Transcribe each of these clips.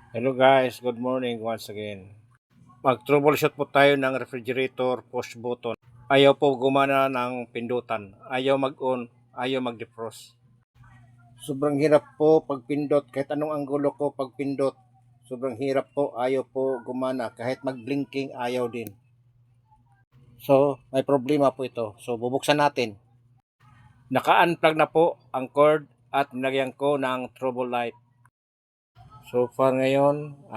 Hello guys, good morning once again. Mag-troubleshoot po tayo ng refrigerator push button. Ayaw po gumana ng pindutan. Ayaw mag-on, ayaw mag-defrost. Sobrang hirap po pagpindot kahit anong anggulo ko pagpindot. Sobrang hirap po, ayaw po gumana. Kahit mag-blinking, ayaw din. So, may problema po ito. So, bubuksan natin. Naka-unplug na po ang cord at nilagyan ko ng trouble light. So far ngayon,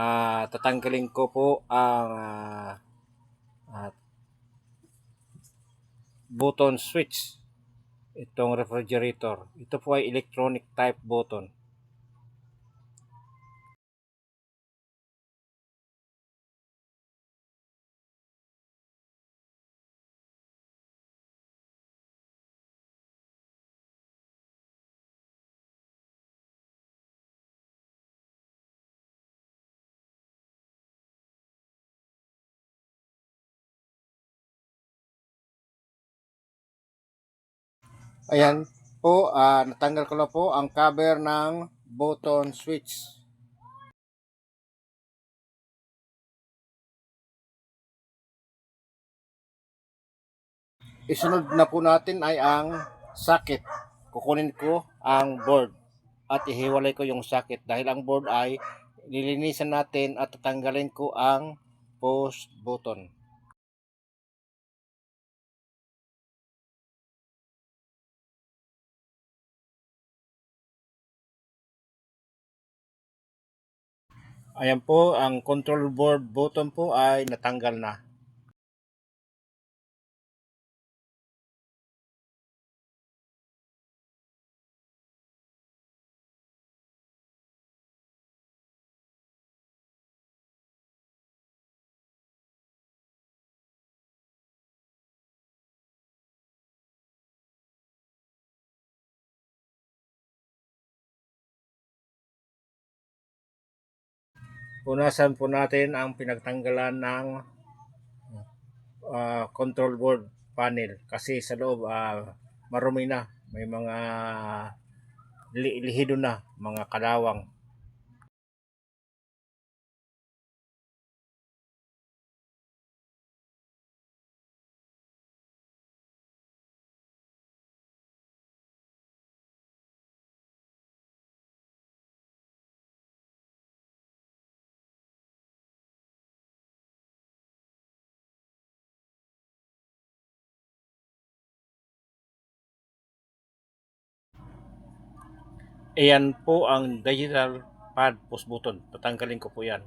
tatanggalin ko po ang ah, button switch itong refrigerator. Ito po ay electronic type button. Ayan po, natanggal ko na po ang cover ng button switch. Isunod na po natin ay ang socket. Kukunin ko ang board at ihiwalay ko yung socket dahil ang board ay nilinisan natin at tatanggalin ko ang push button. Ayan po, ang control board button po ay natanggal na. Punasan po natin ang pinagtanggalan ng control board panel kasi sa loob marumi na, may mga lihido na, mga kalawang. Ayan po ang digital pad push button, tatanggalin ko po yan.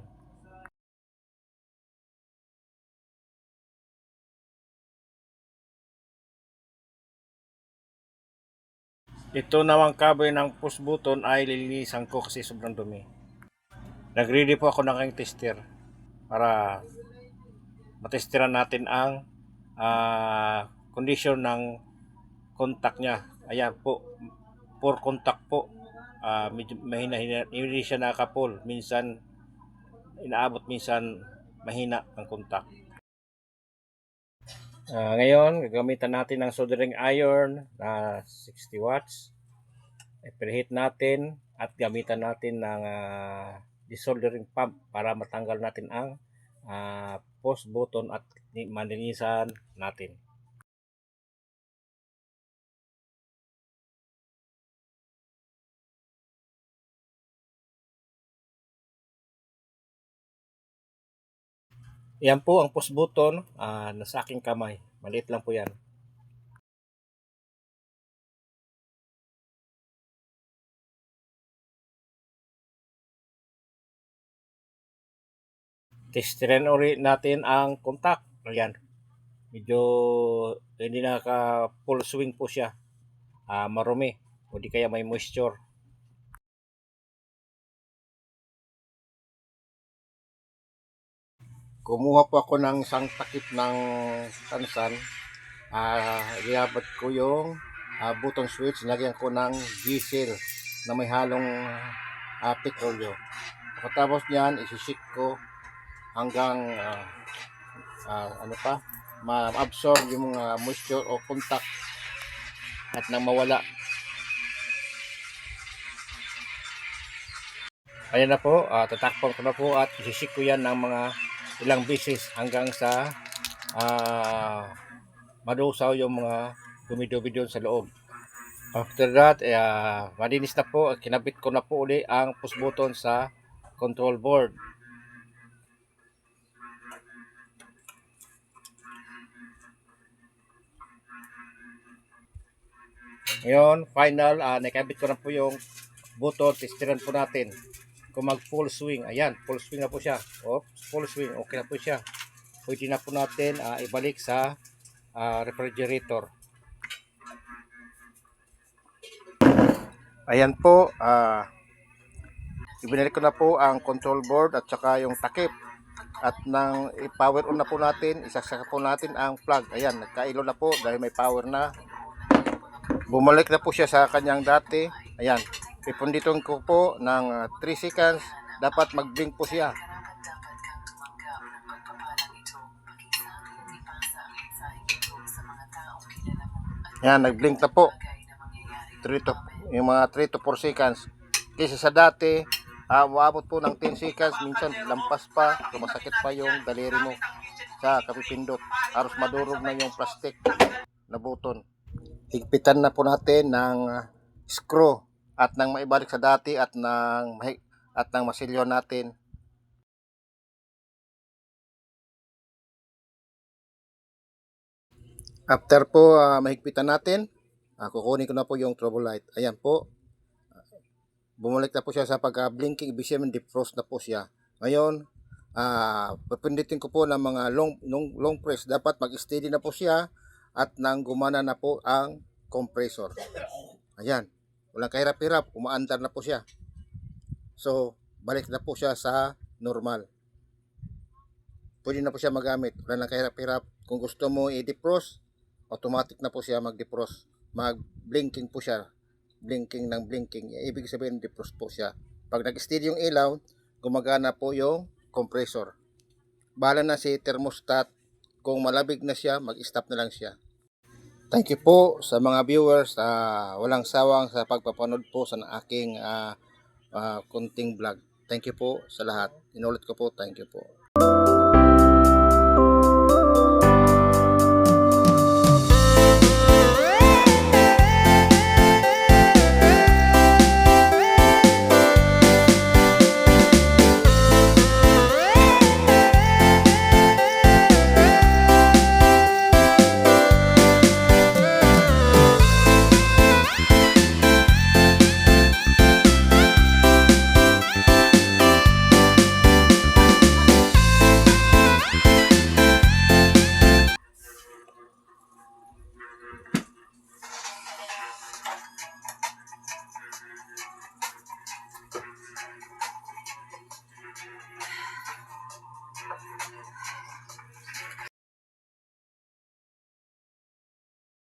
Ito namang cover ng push button ay lilinisan ko kasi sobrang dumi. Nag-ready po ako ng aking tester para matesteran natin ang condition ng contact niya. Ayan po, for contact po. Medyo mahina-hina, hindi siya nakapul. Minsan inaabot, minsan mahina ang contact. Ngayon, gagamitan natin ng soldering iron na 60 watts. I-preheat natin at gamitan natin ng desoldering pump para matanggal natin ang post button at maninisan natin. Yan po ang post button nasa aking kamay. Maliit lang po yan. Testerin ulit natin ang contact. Ayan. Medyo hindi naka full swing po siya. Marumi. O di kaya may moisture. Kumuha po ako ng isang takip ng tansan. Iabot ko yung button switch. Lagyan ko ng diesel na may halong petrolyo. Pagkatapos niyan, isisik ko hanggang ma-absorb yung moisture o contact at nang mawala. Ayan na po, tatakpan ko na po at isisik ko yan ng mga ilang beses hanggang sa madusaw yung mga dumi-dumi doon sa loob. After that, malinis na po. Kinabit ko na po uli ang push button sa control board. Ngayon, final, nakabit ko na po yung button. Testiran po natin kung mag full swing. Ayan, full swing na po siya. Full swing, okay na po siya. Pwede na po natin ibalik sa refrigerator. Ayan po, ibinalik ko na po ang control board at saka yung takip. At nang i-power on na po natin, isasaka po natin ang plug. Ayan, nagkailo na po dahil may power na. Bumalik na po siya sa kanyang dati. Ayan, ipunditon ko po ng 3 seconds. Dapat mag-blink po siya. Ayan, nag-blink na po. Yung mga 3 to 4 seconds. Kaysa sa dati, uabot po ng 10 seconds. Minsan lampas pa, sumasakit pa yung daliri mo sa kapipindot. Halos madurog na yung plastic na button. Higpitan na po natin ng screw at nang maibalik sa dati at nang masilyo natin. After po mahigpitan natin, kukunin ko na po yung trouble light. Ayan po. Bumalik na po siya sa pag-blinking. Ibig sabihin defrost na po siya. Ngayon, papindutin ko po ng mga long press. Dapat mag-steady na po siya at nang gumana na po ang compressor. Ayan. Walang kahirap-hirap. Umaandar na po siya. So, balik na po siya sa normal. Pwede na po siya magamit. Wala nang kahirap-hirap. Kung gusto mo i-defrost, automatic na po siya mag-defrost. Mag-blinking po siya. Blinking ng blinking. Ibig sabihin, defrost po siya. Pag nag-steady yung ilaw, gumagana po yung compressor. Bahala na si thermostat. Kung malabig na siya, mag-stop na lang siya. Thank you po sa mga viewers. Walang sawang sa pagpapanood po sa aking kunting vlog. Thank you po sa lahat. Inulit ko po, thank you po.